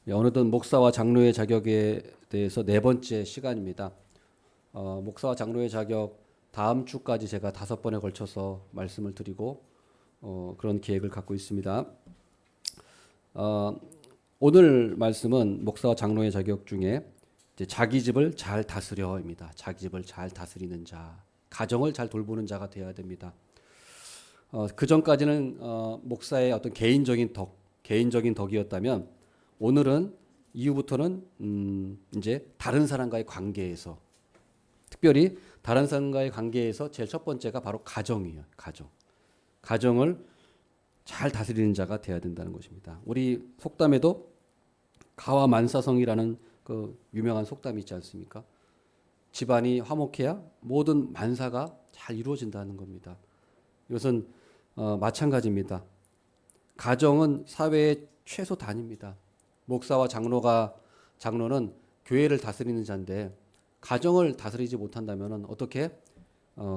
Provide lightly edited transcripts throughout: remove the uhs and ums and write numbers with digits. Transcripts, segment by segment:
어느덧 목사와 장로의 자격에 대해서 네 번째 시간입니다. 목사와 장로의 자격 다음 주까지 제가 5번에 걸쳐서 말씀을 드리고 그런 계획을 갖고 있습니다. 어, 오늘 말씀은 목사와 장로의 자격 중에 이제 자기 집을 잘 다스려입니다. 자기 집을 잘 다스리는 자, 가정을 잘 돌보는 자가 되어야 됩니다. 그 전까지는 목사의 어떤 개인적인 덕이었다면 오늘은 이후부터는 이제 다른 사람과의 관계에서 특별히 다른 사람과의 관계에서 제일 첫 번째가 바로 가정이에요. 가정을 잘 다스리는 자가 돼야 된다는 것입니다. 우리 속담에도 가와 만사성이라는 그 유명한 속담이 있지 않습니까? 집안이 화목해야 모든 만사가 잘 이루어진다는 겁니다. 이것은 마찬가지입니다. 가정은 사회의 최소 단위입니다. 목사와 장로는 교회를 다스리는 자인데 가정을 다스리지 못한다면 어떻게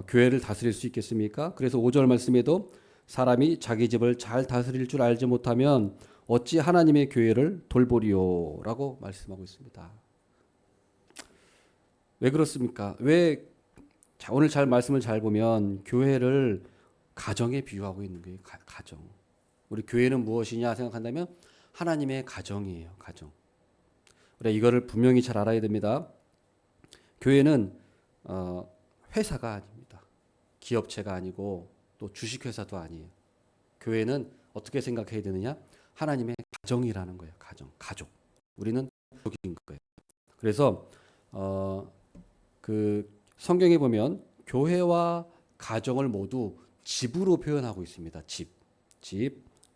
교회를 다스릴 수 있겠습니까? 그래서 5절 말씀에도 사람이 자기 집을 잘 다스릴 줄 알지 못하면 어찌 하나님의 교회를 돌보리요라고 말씀하고 있습니다. 왜 그렇습니까? 오늘 말씀을 잘 보면 교회를 가정에 비유하고 있는 거예요. 가정. 우리 교회는 무엇이냐 생각한다면 하나님의 가정이에요. 가정. 우리가 이거를 분명히 잘 알아야 됩니다. 교회는 회사가 아닙니다. 기업체가 아니고 또 주식회사도 아니에요. 교회는 어떻게 생각해야 되느냐? 하나님의 가정이라는 거예요. 가족. 우리는 가족인 거예요. 그래서 그 성경에 보면 교회와 가정을 모두 집으로 표현하고 있습니다. 집.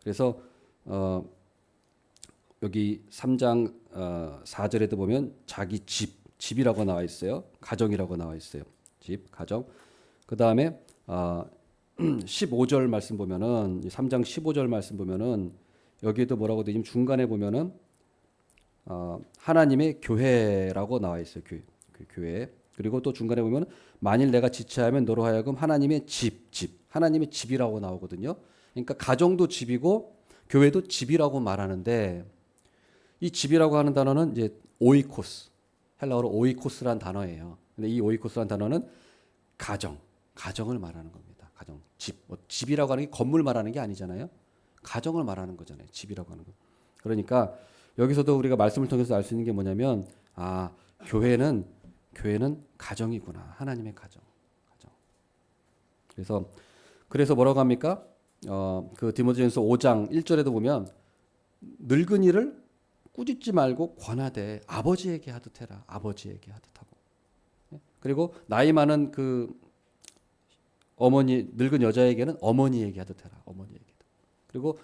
그래서 여기 3장 4절에도 보면 자기 집이라고 나와 있어요. 가정이라고 나와 있어요. 집, 가정. 그 다음에 15절 말씀 보면은 3장 15절 말씀 보면은 여기에도 뭐라고 되냐면 중간에 보면은 하나님의 교회라고 나와 있어요. 교회. 그리고 또 중간에 보면 만일 내가 지체하면 너로 하여금 하나님의 하나님의 집이라고 나오거든요. 그러니까 가정도 집이고 교회도 집이라고 말하는데 이 집이라고 하는 단어는 이제 오이코스, 헬라어로 오이코스란 단어예요. 근데 이 오이코스란 단어는 가정을 말하는 겁니다. 집이라고 하는 게 건물 말하는 게 아니잖아요. 가정을 말하는 거잖아요. 집이라고 하는 거. 그러니까 여기서도 우리가 말씀을 통해서 알 수 있는 게 뭐냐면 교회는 가정이구나. 하나님의 가정. 그래서 뭐라고 합니까? 그 디모데전서 5장 1절에도 보면 늙은이를 꾸짖지 말고 권하되 아버지에게 하듯 해라. 아버지에게 하듯 하고. 그리고 나이 많은 그 늙은 여자에게는 어머니에게 하듯 해라. 어머니에게. 그리고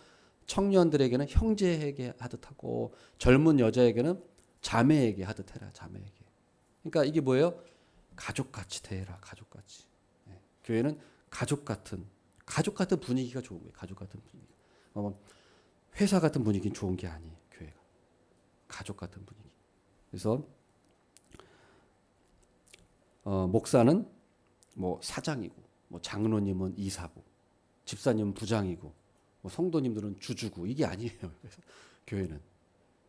청년들에게는 형제에게 하듯 하고 젊은 여자에게는 자매에게 하듯 해라. 자매에게. 그러니까 이게 뭐예요? 가족같이 대해라. 가족같이. 교회는 가족 같은 분위기가 좋은 거예요. 가족 같은 분위기. 회사 같은 분위기는 좋은 게 아니에요. 교회가. 가족 같은 분위기. 그래서 목사는 뭐 사장이고 뭐 장로님은 이사고 집사님은 부장이고 뭐 성도님들은 주주고 이게 아니에요. 그래서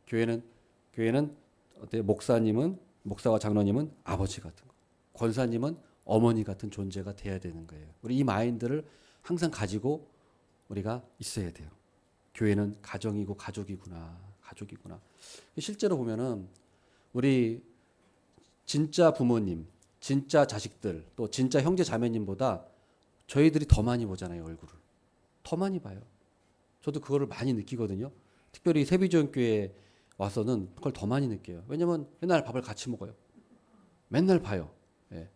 교회는 어때? 목사와 장로님은 아버지 같은 거. 권사님은 어머니 같은 존재가 돼야 되는 거예요. 우리 이 마인드를 항상 가지고 우리가 있어야 돼요. 교회는 가정이고 가족이구나. 실제로 보면은 우리 진짜 부모님, 진짜 자식들, 또 진짜 형제 자매님보다 저희들이 더 많이 보잖아요, 얼굴을. 더 많이 봐요. 저도 그거를 많이 느끼거든요. 특별히 세비지원교회 와서는 그걸 더 많이 느껴요. 왜냐면 맨날 밥을 같이 먹어요. 맨날 봐요. 예.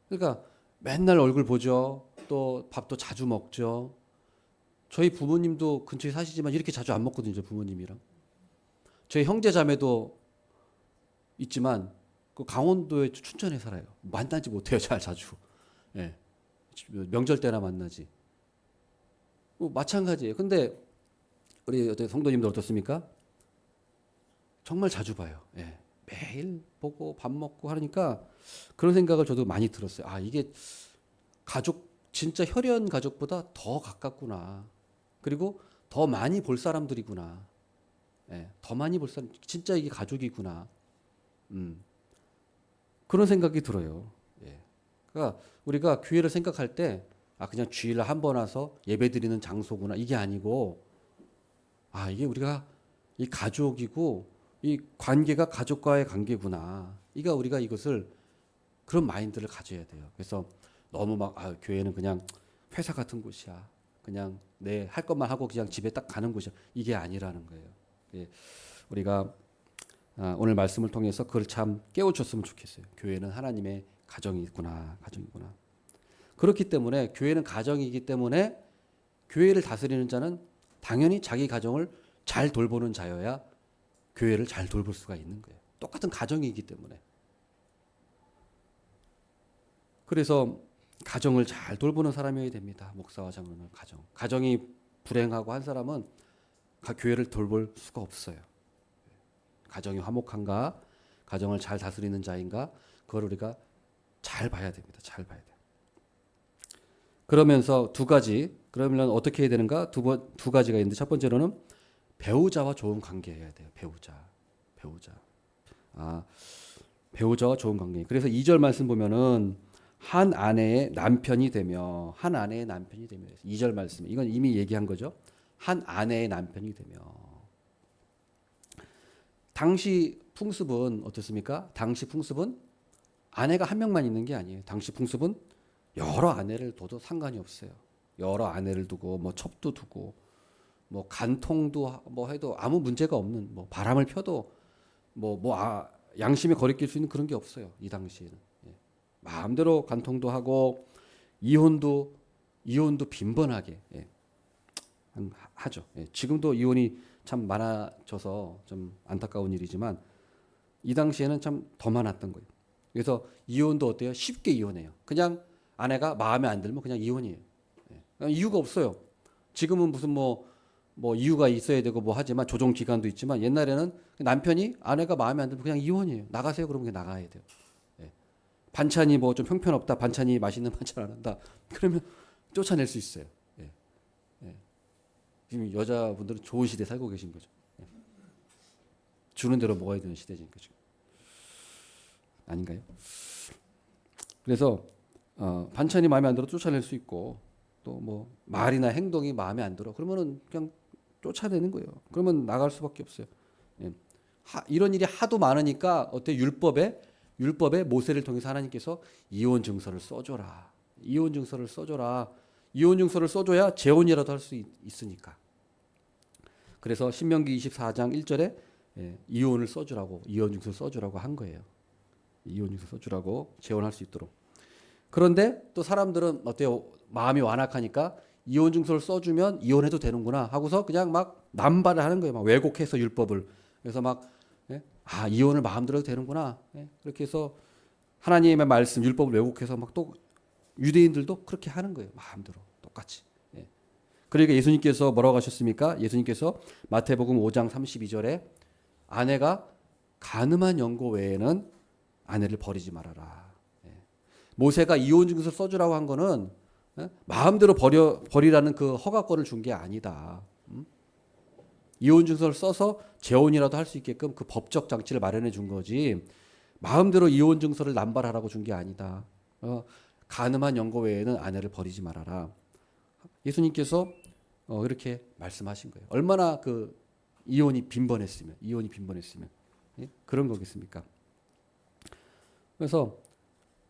그러니까 맨날 얼굴 보죠. 또 밥도 자주 먹죠. 저희 부모님도 근처에 사시지만 이렇게 자주 안 먹거든요, 부모님이랑. 저희 형제 자매도 있지만 그 강원도의 춘천에 살아요. 만나지 못해요, 자주. 예. 명절 때나 만나지. 마찬가지예요. 근데 우리 성도님들 어떻습니까? 정말 자주 봐요. 예. 매일 보고 밥 먹고 하니까 그런 생각을 저도 많이 들었어요. 이게 진짜 혈연 가족보다 더 가깝구나. 그리고 더 많이 볼 사람들이구나. 예, 더 많이 볼 사람 진짜 이게 가족이구나. 그런 생각이 들어요. 예. 그러니까 우리가 교회를 생각할 때 그냥 주일날 한 번 와서 예배드리는 장소구나 이게 아니고 이게 우리가 이 가족이고 이 관계가 가족과의 관계구나. 우리가 이것을 그런 마인드를 가져야 돼요. 그래서 너무 막 교회는 그냥 회사 같은 곳이야. 그냥 내 할 것만 하고 그냥 집에 딱 가는 곳이야. 이게 아니라는 거예요. 예. 우리가 오늘 말씀을 통해서 그걸 참 깨우쳤으면 좋겠어요. 교회는 하나님의 가정이구나, 가정이구나. 그렇기 때문에 교회는 가정이기 때문에 교회를 다스리는 자는 당연히 자기 가정을 잘 돌보는 자여야 교회를 잘 돌볼 수가 있는 거예요. 똑같은 가정이기 때문에. 그래서 가정을 잘 돌보는 사람이어야 됩니다. 목사와 장로는 가정이 불행하고 한 사람은 교회를 돌볼 수가 없어요. 가정이 화목한가, 가정을 잘 다스리는 자인가, 그걸 우리가 잘 봐야 됩니다. 잘 봐야 돼요. 그러면서 그러면 어떻게 해야 되는가? 두 가지가 있는데 첫 번째로는 배우자와 좋은 관계해야 돼요. 배우자와 좋은 관계. 그래서 2절 말씀 보면은 한 아내의 남편이 되며 2절 말씀. 이건 이미 얘기한 거죠. 한 아내의 남편이 되며. 당시 풍습은 어떻습니까? 당시 풍습은 아내가 한 명만 있는 게 아니에요. 당시 풍습은 여러 아내를 둬도 상관이 없어요. 여러 아내를 두고 뭐 첩도 두고 뭐 간통도 뭐 해도 아무 문제가 없는 뭐 바람을 펴도 양심에 거리낄 수 있는 그런 게 없어요. 이 당시에는. 예. 마음대로 간통도 하고 이혼도 빈번하게 하죠. 예. 지금도 이혼이 참 많아져서 좀 안타까운 일이지만 이 당시에는 참 더 많았던 거예요. 그래서 이혼도 어때요? 쉽게 이혼해요. 그냥 아내가 마음에 안 들면 그냥 이혼이에요. 예. 이유가 없어요. 지금은 무슨 뭐 이유가 있어야 되고 뭐 하지만 조정 기간도 있지만 옛날에는 남편이 아내가 마음에 안 들면 그냥 이혼이에요. 나가세요. 그러면 그냥 나가야 돼요. 예. 반찬이 뭐 좀 형편없다. 반찬이 맛있는 반찬 안 한다. 그러면 쫓아낼 수 있어요. 예. 예. 지금 여자분들은 좋은 시대에 살고 계신 거죠. 예. 주는 대로 먹어야 되는 시대니까 지금. 아닌가요? 그래서 반찬이 마음에 안 들어 쫓아낼 수 있고 또 뭐 말이나 행동이 마음에 안 들어 그러면은 그냥 쫓아내는 거예요. 그러면 나갈 수밖에 없어요. 예. 이런 일이 하도 많으니까 어때 율법에 모세를 통해서 하나님께서 이혼 증서를 써줘라. 이혼 증서를 써줘야 재혼이라도 할 수 있으니까. 그래서 신명기 24장 1절에 이혼 증서 써주라고 한 거예요. 이혼 증서 써주라고 재혼할 수 있도록. 그런데 또 사람들은 어때요? 마음이 완악하니까 이혼 증서를 써주면 이혼해도 되는구나 하고서 그냥 막 남발을 하는 거예요. 막 왜곡해서 율법을. 그래서 막 이혼을 마음대로 해도 되는구나. 그렇게 해서 하나님의 말씀 율법을 왜곡해서 막 또 유대인들도 그렇게 하는 거예요. 마음대로 똑같이. 그러니까 예수님께서 뭐라고 하셨습니까? 예수님께서 마태복음 5장 32절에 아내가 간음한 연고 외에는 아내를 버리지 말아라. 모세가 이혼 증서 써주라고 한 거는 마음대로 버리라는 그 허가권을 준 게 아니다. 이혼 증서를 써서 재혼이라도 할 수 있게끔 그 법적 장치를 마련해 준 거지. 마음대로 이혼 증서를 남발하라고 준 게 아니다. 간음한 연고 외에는 아내를 버리지 말아라. 예수님께서 이렇게 말씀하신 거예요. 얼마나 그 이혼이 빈번했으면 그런 거겠습니까? 그래서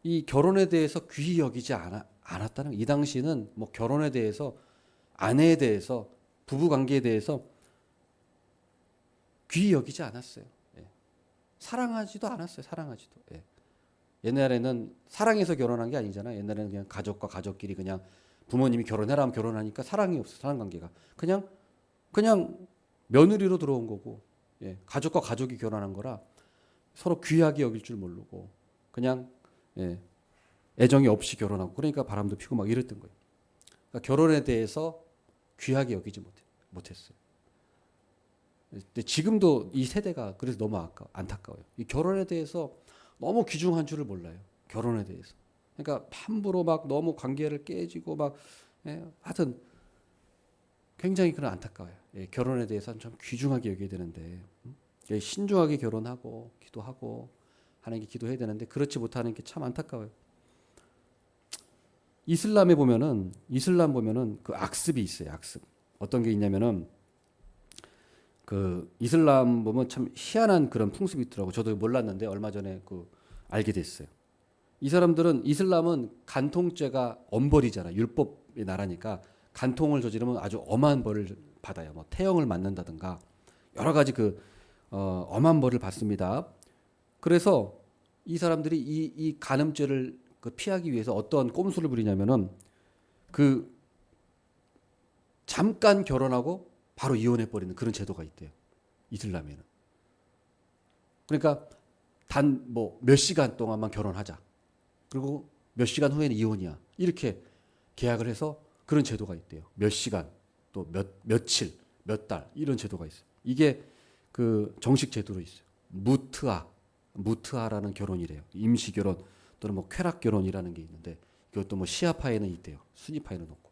이 결혼에 대해서 귀히 여기지 않았다는 이 당시는 뭐 결혼에 대해서 아내에 대해서 부부 관계에 대해서 귀히 여기지 않았어요. 사랑하지도 않았어요. 옛날에는 사랑해서 결혼한 게 아니잖아요. 옛날에는 그냥 가족과 가족끼리 그냥 부모님이 결혼해라 하면 결혼하니까 사랑이 없어. 사랑 관계가 그냥 며느리로 들어온 거고 가족과 가족이 결혼한 거라 서로 귀하게 여길 줄 모르고 그냥 애정이 없이 결혼하고 그러니까 바람도 피고 막 이랬던 거예요. 그러니까 결혼에 대해서 귀하게 여기지 못했어요. 근데 지금도 이 세대가 그래서 너무 안타까워요. 이 결혼에 대해서 너무 귀중한 줄을 몰라요. 결혼에 대해서. 그러니까 함부로 막 너무 관계를 깨지고 막 하여튼 굉장히 그런 안타까워요. 예, 결혼에 대해서는 좀 귀중하게 여겨야 되는데 예, 신중하게 결혼하고 기도하고 하는 게 기도해야 되는데 그렇지 못하는 게 참 안타까워요. 이슬람 보면은 그 악습이 있어요. 악습. 어떤 게 있냐면은 그 이슬람 보면 참 희한한 그런 풍습이 있더라고. 저도 몰랐는데 얼마 전에 그 알게 됐어요. 이 사람들은 이슬람은 간통죄가 엄벌이잖아. 율법의 나라니까 간통을 저지르면 아주 엄한 벌을 받아요. 뭐 태형을 맞는다든가 여러 가지 그 엄한 벌을 받습니다. 그래서 이 사람들이 이 간음죄를 그 피하기 위해서 어떤 꼼수를 부리냐면은 그 잠깐 결혼하고 바로 이혼해 버리는 그런 제도가 있대요. 이슬람에는. 그러니까 단 뭐 몇 시간 동안만 결혼하자. 그리고 몇 시간 후에는 이혼이야. 이렇게 계약을 해서 그런 제도가 있대요. 몇 시간, 또 며칠, 몇 달 이런 제도가 있어요. 이게 그 정식 제도로 있어요. 무트아라는 결혼이래요. 임시 결혼 또는 뭐 쾌락 결혼이라는 게 있는데 이것도 뭐 시아파에는 있대요. 수니파에는 없고.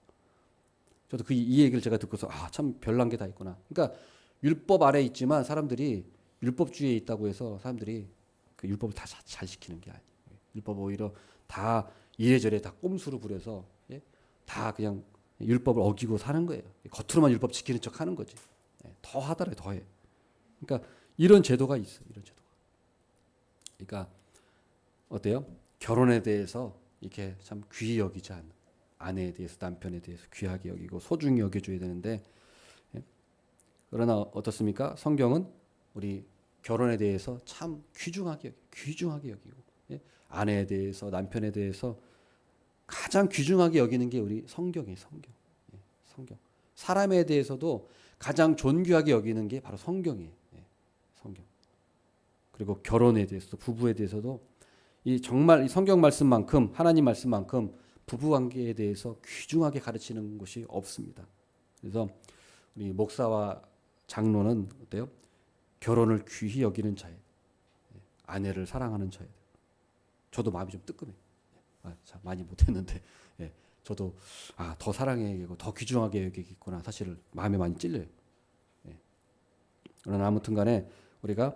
저도 이 얘기를 제가 듣고서 아, 참 별난 게 다 있구나. 그러니까 율법 아래 있지만 사람들이 율법주의에 있다고 해서 사람들이 그 율법을 다 잘 지키는 게 아니에요. 율법 오히려 다 이래저래 다 꼼수로 부려서 예? 다 그냥 율법을 어기고 사는 거예요. 겉으로만 율법 지키는 척 하는 거지. 예, 더 하더래, 더 해. 그러니까 이런 제도가 있어. 이런 제도가. 그러니까 어때요? 결혼에 대해서 이렇게 참 귀히 여기지 않는 아내에 대해서 남편에 대해서 귀하게 여기고 소중히 여겨줘야 되는데 예? 그러나 어떻습니까? 성경은 우리 결혼에 대해서 참 귀중하게 여기고 예? 아내에 대해서 남편에 대해서 가장 귀중하게 여기는 게 우리 성경이에요. 성경. 예, 성경. 사람에 대해서도 가장 존귀하게 여기는 게 바로 성경이에요. 예, 성경. 그리고 결혼에 대해서도 부부에 대해서도 이 정말 이 성경 말씀만큼 하나님 말씀만큼 부부 관계에 대해서 귀중하게 가르치는 것이 없습니다. 그래서 우리 목사와 장로는 어때요? 결혼을 귀히 여기는 자예요. 아내를 사랑하는 자예요. 저도 마음이 좀 뜨끔해요. 아, 참 많이 못했는데 예, 저도 아, 더 사랑해야겠고 더 귀중하게 여기겠구나. 사실 마음에 많이 찔려요. 예. 그러나 아무튼간에 우리가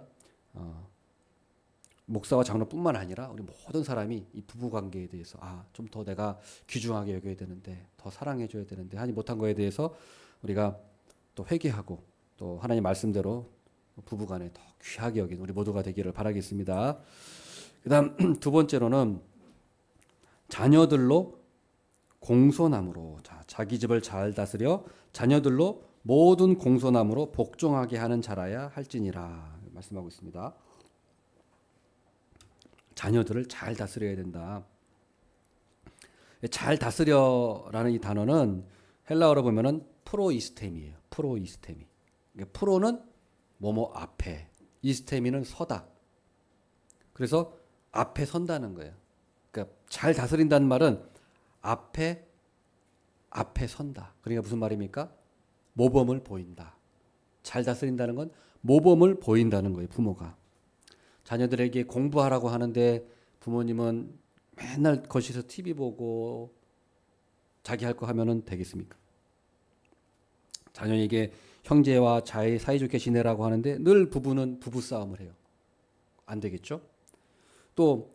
목사와 장로뿐만 아니라 우리 모든 사람이 이 부부 관계에 대해서 아, 좀 더 내가 귀중하게 여겨야 되는데 더 사랑해 줘야 되는데 하지 못한 거에 대해서 우리가 또 회개하고 또 하나님 말씀대로 부부 간에 더 귀하게 여기는 우리 모두가 되기를 바라겠습니다. 그다음 두 번째로는 자녀들로 공손함으로 자기 집을 잘 다스려 자녀들로 모든 공손함으로 복종하게 하는 자라야 할지니라 말씀하고 있습니다. 자녀들을 잘 다스려야 된다. 잘 다스려라는 이 단어는 헬라어로 보면은 프로이스템이에요. 프로이스테미. 그러니까 프로는 뭐뭐 앞에, 이스테미는 서다. 그래서 앞에 선다는 거예요. 그러니까 잘 다스린다는 말은 앞에 선다. 그러니까 무슨 말입니까? 모범을 보인다. 잘 다스린다는 건 모범을 보인다는 거예요. 부모가. 자녀들에게 공부하라고 하는데 부모님은 맨날 거실에서 TV 보고 자기 할 거 하면은 되겠습니까? 자녀에게 형제와 자의 사이좋게 지내라고 하는데 늘 부부는 부부싸움을 해요. 안 되겠죠? 또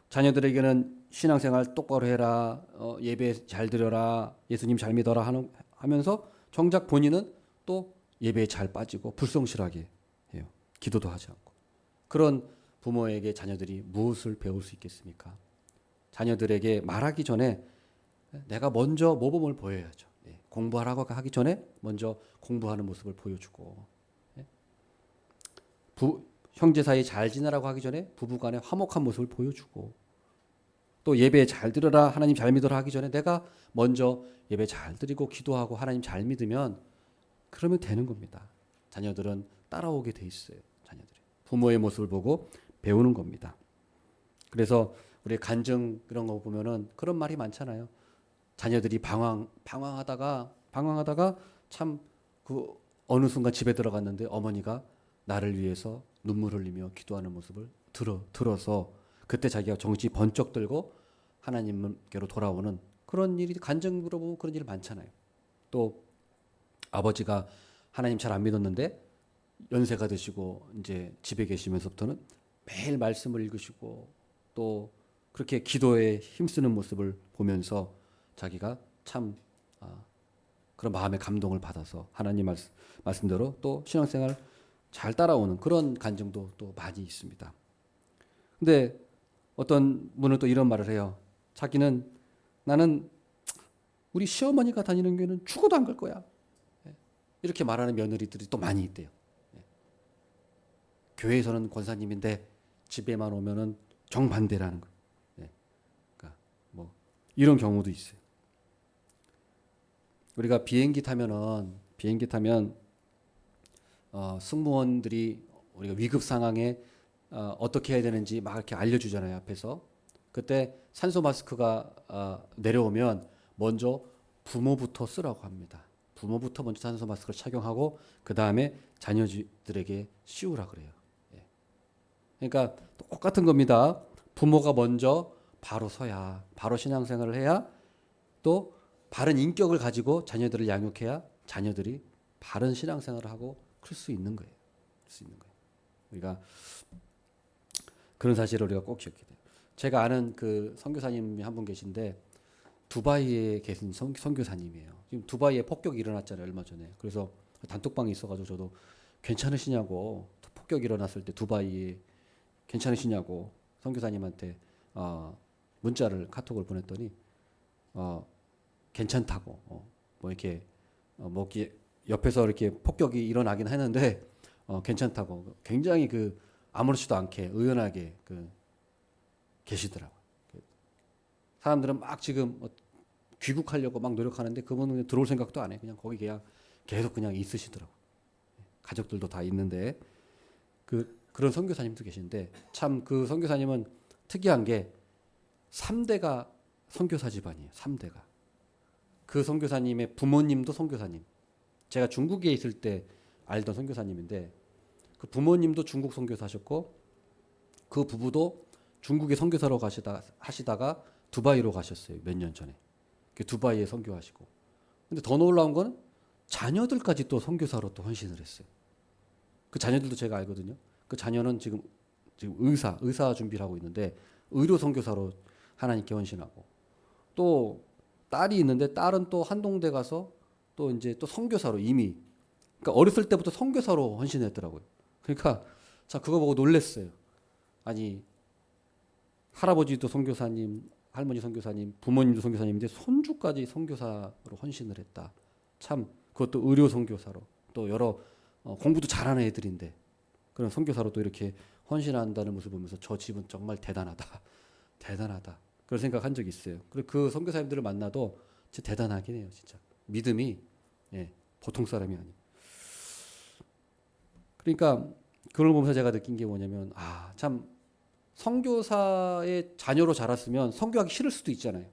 자녀들에게는 신앙생활 똑바로 해라, 예배 잘 드려라, 예수님 잘 믿어라 하면서 정작 본인은 또 예배에 잘 빠지고 불성실하게 해요. 기도도 하지 않고. 그런 부모에게 자녀들이 무엇을 배울 수 있겠습니까? 자녀들에게 말하기 전에 내가 먼저 모범을 보여야죠. 공부하라고 하기 전에 먼저 공부하는 모습을 보여주고 형제 사이 잘 지내라고 하기 전에 부부간의 화목한 모습을 보여주고 또 예배 잘 드려라 하나님 잘 믿어라 하기 전에 내가 먼저 예배 잘 드리고 기도하고 하나님 잘 믿으면 그러면 되는 겁니다. 자녀들은 따라오게 돼 있어요. 자녀들이 부모의 모습을 보고 배우는 겁니다. 그래서 우리 간증 그런 거 보면은 그런 말이 많잖아요. 자녀들이 방황하다가 참 그 어느 순간 집에 들어갔는데 어머니가 나를 위해서 눈물 흘리며 기도하는 모습을 들어서 그때 자기가 정신이 번쩍 들고 하나님께로 돌아오는 그런 일이 간증으로 보면 그런 일 많잖아요. 또 아버지가 하나님 잘 안 믿었는데 연세가 드시고 이제 집에 계시면서부터는 매일 말씀을 읽으시고 또 그렇게 기도에 힘쓰는 모습을 보면서 자기가 참 그런 마음의 감동을 받아서 하나님 말씀대로 또 신앙생활 잘 따라오는 그런 간증도 또 많이 있습니다. 근데 어떤 분은 또 이런 말을 해요. 자기는 나는 우리 시어머니가 다니는 교회는 죽어도 안 갈 거야. 이렇게 말하는 며느리들이 또 많이 있대요. 교회에서는 권사님인데 집에만 오면은 정반대라는 거예요. 그러니까 뭐 이런 경우도 있어요. 우리가 비행기 타면 승무원들이 우리가 위급 상황에 어떻게 해야 되는지 막 이렇게 알려주잖아요, 앞에서. 그때 산소 마스크가 내려오면 먼저 부모부터 쓰라고 합니다. 부모부터 먼저 산소 마스크를 착용하고 그 다음에 자녀들에게 씌우라 그래요. 그러니까 똑같은 겁니다. 부모가 먼저 바로 서야, 바로 신앙생활을 해야, 또 바른 인격을 가지고 자녀들을 양육해야 자녀들이 바른 신앙생활을 하고 클 수 있는 거예요. 우리가 그런 사실을 우리가 꼭 기억해야 돼요. 제가 아는 그 선교사님이 한 분 계신데 두바이에 계신 선교사님이에요. 지금 두바이에 폭격이 일어났잖아요, 얼마 전에. 그래서 단톡방이 있어가지고 저도 괜찮으시냐고, 폭격이 일어났을 때 두바이에 괜찮으시냐고 선교사님한테 문자를 카톡을 보냈더니 괜찮다고 뭐 이렇게 뭐 옆에서 이렇게 폭격이 일어나긴 했는데 괜찮다고 굉장히 그 아무렇지도 않게 의연하게 그 계시더라고요. 사람들은 막 지금 귀국하려고 막 노력하는데 그분은 들어올 생각도 안 해. 그냥 거기 그냥 계속 그냥 있으시더라고요. 가족들도 다 있는데 그런 선교사님도 계신데 참 그 선교사님은 특이한 게 3대가 선교사 집안이에요. 3대가. 그 선교사님의 부모님도 선교사님. 제가 중국에 있을 때 알던 선교사님인데 그 부모님도 중국 선교사셨고 그 부부도 중국에 선교사로 하시다가 두바이로 가셨어요. 몇 년 전에. 두바이에 선교하시고. 근데 더 놀라운 건 자녀들까지 또 선교사로 또 헌신을 했어요. 그 자녀들도 제가 알거든요. 그 자녀는 지금 의사 준비를 하고 있는데 의료 선교사로 하나님께 헌신하고 또 딸이 있는데 딸은 또 한동대 가서 또 이제 또 선교사로 이미 그러니까 어렸을 때부터 선교사로 헌신했더라고요. 그러니까 자 그거 보고 놀랬어요. 아니 할아버지도 선교사님, 할머니 선교사님, 부모님도 선교사님인데 손주까지 선교사로 헌신을 했다. 참 그것도 의료 선교사로 또 여러 공부도 잘하는 애들인데 그런 선교사로 또 이렇게 헌신한다는 모습을 보면서 저 집은 정말 대단하다. 대단하다. 그런 생각한 적이 있어요. 그리고 그 선교사님들을 만나도 진짜 대단하긴 해요. 진짜 믿음이 보통 사람이 아니에요. 그러니까 그걸 보면서 제가 느낀 게 뭐냐면 참 선교사의 자녀로 자랐으면 선교하기 싫을 수도 있잖아요.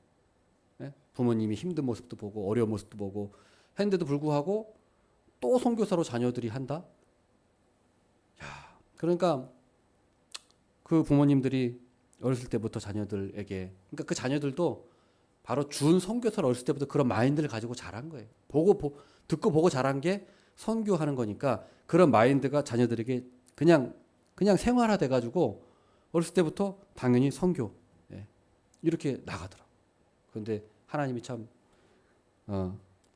부모님이 힘든 모습도 보고 어려운 모습도 보고 했는데도 불구하고 또 선교사로 자녀들이 한다? 그러니까 그 부모님들이 어렸을 때부터 자녀들에게 그러니까 그 자녀들도 바로 준 선교사를 어렸을 때부터 그런 마인드를 가지고 자란 거예요. 듣고 보고 자란 게 선교하는 거니까 그런 마인드가 자녀들에게 그냥 생활화돼 가지고 어렸을 때부터 당연히 선교 이렇게 나가더라고. 그런데 하나님이 참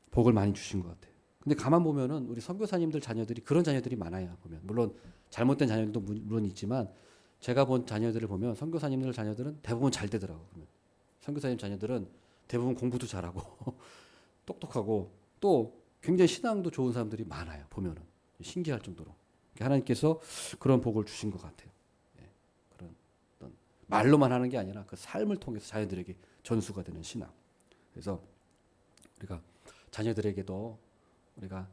복을 많이 주신 것 같아요. 근데 가만 보면은 우리 선교사님들 자녀들이 그런 자녀들이 많아요. 보면 물론 잘못된 자녀들도 물론 있지만 제가 본 자녀들을 보면 선교사님들 자녀들은 대부분 잘 되더라고요. 선교사님 자녀들은 대부분 공부도 잘하고 똑똑하고 또 굉장히 신앙도 좋은 사람들이 많아요. 보면은 신기할 정도로 하나님께서 그런 복을 주신 것 같아요. 그런 어떤 말로만 하는 게 아니라 그 삶을 통해서 자녀들에게 전수가 되는 신앙. 그래서 우리가 자녀들에게도 우리가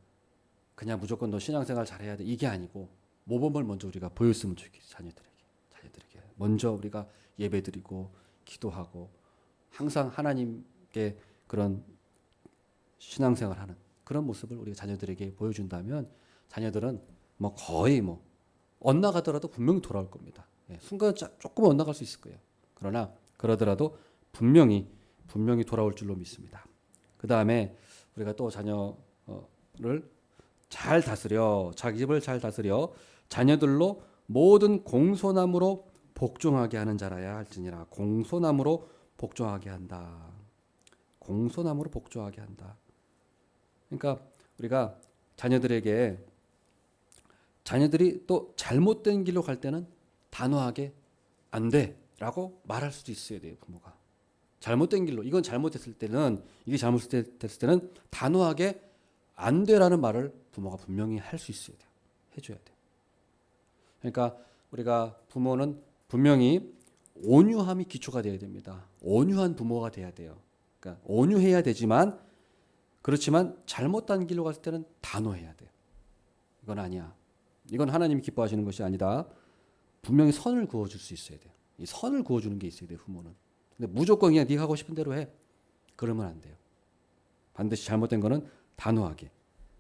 그냥 무조건 너 신앙생활 잘해야 돼 이게 아니고 모범을 먼저 우리가 보였으면 좋겠어요. 자녀들에게 먼저 우리가 예배드리고 기도하고 항상 하나님께 그런 신앙생활하는 그런 모습을 우리가 자녀들에게 보여준다면 자녀들은 뭐 거의 뭐 엇나가더라도 분명히 돌아올 겁니다. 순간 조금 엇나갈 수 있을 거예요. 그러나 그러더라도 분명히 돌아올 줄로 믿습니다. 그 다음에 우리가 또 자녀 잘 다스려, 자기 집을 잘 다스려 자녀들로 모든 공소남으로 복종하게 하는 자라야 할지니라. 공소남으로 복종하게 한다. 공소남으로 복종하게 한다. 그러니까 우리가 자녀들이 또 잘못된 길로 갈 때는 단호하게 안 돼라고 말할 수도 있어야 돼요, 부모가. 잘못된 길로, 이건 잘못됐을 때는, 이게 잘못됐을 때는 단호하게 안 돼라는 말을 부모가 분명히 할 수 있어야 돼요. 해줘야 돼요. 그러니까 우리가 부모는 분명히 온유함이 기초가 돼야 됩니다. 온유한 부모가 돼야 돼요. 그러니까 온유해야 되지만, 그렇지만 잘못된 길로 갔을 때는 단호해야 돼요. 이건 아니야. 이건 하나님이 기뻐하시는 것이 아니다. 분명히 선을 그어줄 수 있어야 돼요. 이 선을 그어주는 게 있어야 돼요, 부모는. 근데 무조건 그냥 네가 하고 싶은 대로 해. 그러면 안 돼요. 반드시 잘못된 거는 단호하게.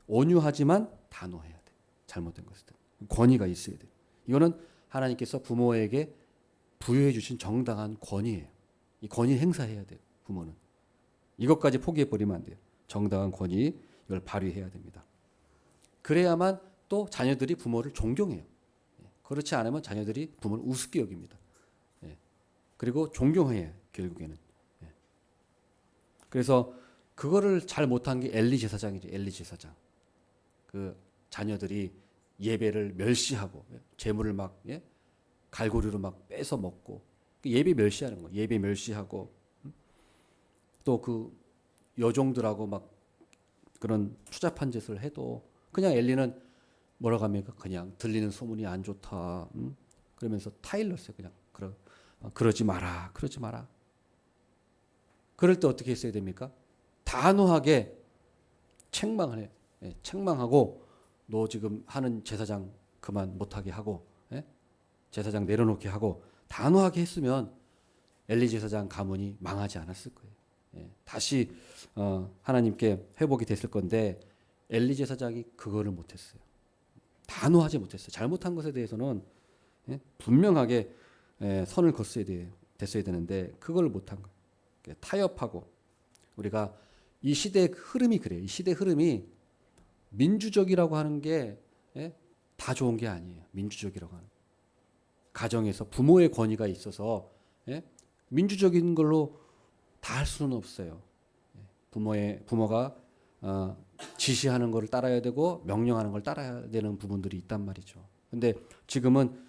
온유하지만 단호해야 돼. 잘못된 것을. 권위가 있어야 돼. 이거는 하나님께서 부모에게 부여해 주신 정당한 권위예요. 이 권위 행사해야 돼요, 부모는. 이것까지 포기해 버리면 안 돼요. 정당한 권위, 이걸 발휘해야 됩니다. 그래야만 또 자녀들이 부모를 존경해요. 그렇지 않으면 자녀들이 부모를 우습게 여깁니다. 그리고 존경해요, 결국에는. 그래서 그거를 잘 못한 게 엘리 제사장이죠. 엘리 제사장. 그 자녀들이 예배를 멸시하고 재물을 막 갈고리로 막 뺏어 먹고 예배 멸시하는 거예요. 예배 멸시하고 또 그 여종들하고 막 그런 추잡한 짓을 해도 그냥 엘리는 뭐라고 합니까? 그냥 들리는 소문이 안 좋다. 그러면서 타일렀어요. 그냥 그러지 마라. 그러지 마라. 그럴 때 어떻게 했어야 됩니까? 단호하게 책망을 해. 책망하고 너 지금 하는 제사장 그만 못하게 하고 제사장 내려놓게 하고 단호하게 했으면 엘리 제사장 가문이 망하지 않았을 거예요. 다시 하나님께 회복이 됐을 건데 엘리 제사장이 그거를 못했어요. 단호하지 못했어요. 잘못한 것에 대해서는 분명하게 선을 됐어야 되는데 그걸 못한 거예요. 타협하고 우리가 이 시대의 흐름이 그래요. 이 시대 흐름이 민주적이라고 하는 게 다 좋은 게 아니에요. 민주적이라고 하는 가정에서 부모의 권위가 있어서 민주적인 걸로 다 할 수는 없어요. 부모가 지시하는 것을 따라야 되고 명령하는 걸 따라야 되는 부분들이 있단 말이죠. 근데 지금은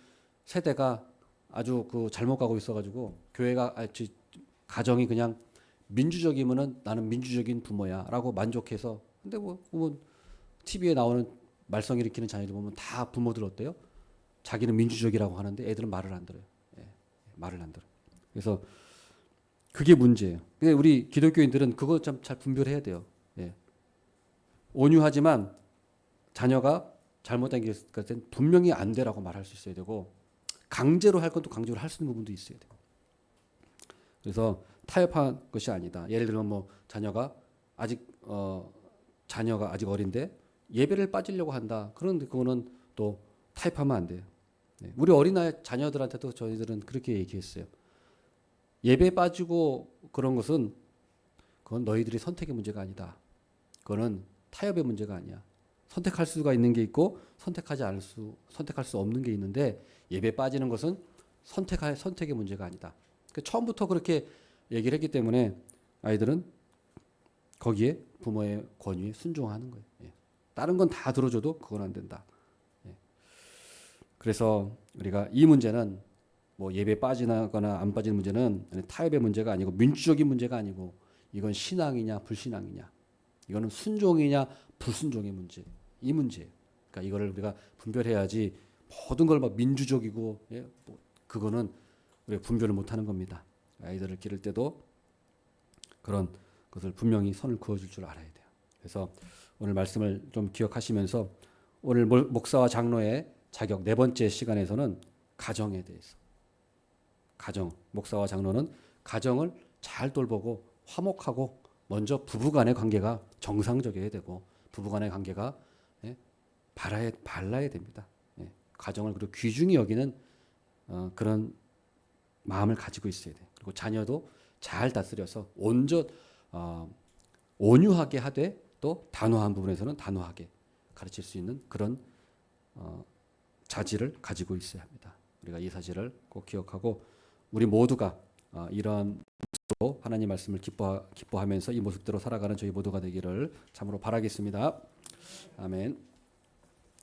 세대가 아주 잘못 가고 있어가지고 가정이 그냥 민주적이면은 나는 민주적인 부모야라고 만족해서 근데 보면 TV에 나오는 말썽 일으키는 자녀들 보면 다 부모들 어때요? 자기는 민주적이라고 하는데 애들은 말을 안 들어요. 말을 안 들어요. 그래서 그게 문제예요. 근데 우리 기독교인들은 그거 좀 잘 분별해야 돼요. 온유하지만 자녀가 잘못된 게 있을 때는 분명히 안 되라고 말할 수 있어야 되고 강제로 할 것도 강제로 할 수 있는 부분도 있어야 돼요. 그래서 타협한 것이 아니다. 예를 들면 뭐 자녀가 아직 어린데 예배를 빠지려고 한다. 그런데 그거는 또 타협하면 안 돼요. 우리 어린아이 자녀들한테도 저희들은 그렇게 얘기했어요. 예배 빠지고 그런 것은 그건 너희들이 선택의 문제가 아니다. 그거는 타협의 문제가 아니야. 선택할 수가 있는 게 있고 선택할 수 없는 게 있는데 예배 빠지는 것은 선택의 문제가 아니다. 처음부터 그렇게 얘기를 했기 때문에 아이들은 거기에 부모의 권위에 순종하는 거예요. 다른 건 다 들어줘도 그건 안 된다. 그래서 우리가 이 문제는 뭐 예배 빠지거나 안 빠지는 문제는 타협의 문제가 아니고 민주적인 문제가 아니고 이건 신앙이냐 불신앙이냐 이거는 순종이냐 불순종의 문제 이 문제예요. 그러니까 이거를 우리가 분별해야지 모든 걸 막 민주적이고 뭐 그거는 우리가 분별을 못하는 겁니다. 아이들을 기를 때도 그런 것을 분명히 선을 그어줄 줄 알아야 돼요. 그래서 오늘 말씀을 좀 기억하시면서 오늘 목사와 장로의 자격 네 번째 시간에서는 가정에 대해서 목사와 장로는 가정을 잘 돌보고 화목하고 먼저 부부간의 관계가 정상적이어야 되고 부부간의 관계가 발라야 됩니다. 가정을 그리고 귀중히 여기는 그런 마음을 가지고 있어야 돼요. 그리고 자녀도 잘 다스려서 온유하게 하되 또 단호한 부분에서는 단호하게 가르칠 수 있는 그런 자질을 가지고 있어야 합니다. 우리가 이 사실을 꼭 기억하고 우리 모두가 이런 모습으로 하나님 말씀을 기뻐하면서 이 모습대로 살아가는 저희 모두가 되기를 참으로 바라겠습니다. 아멘.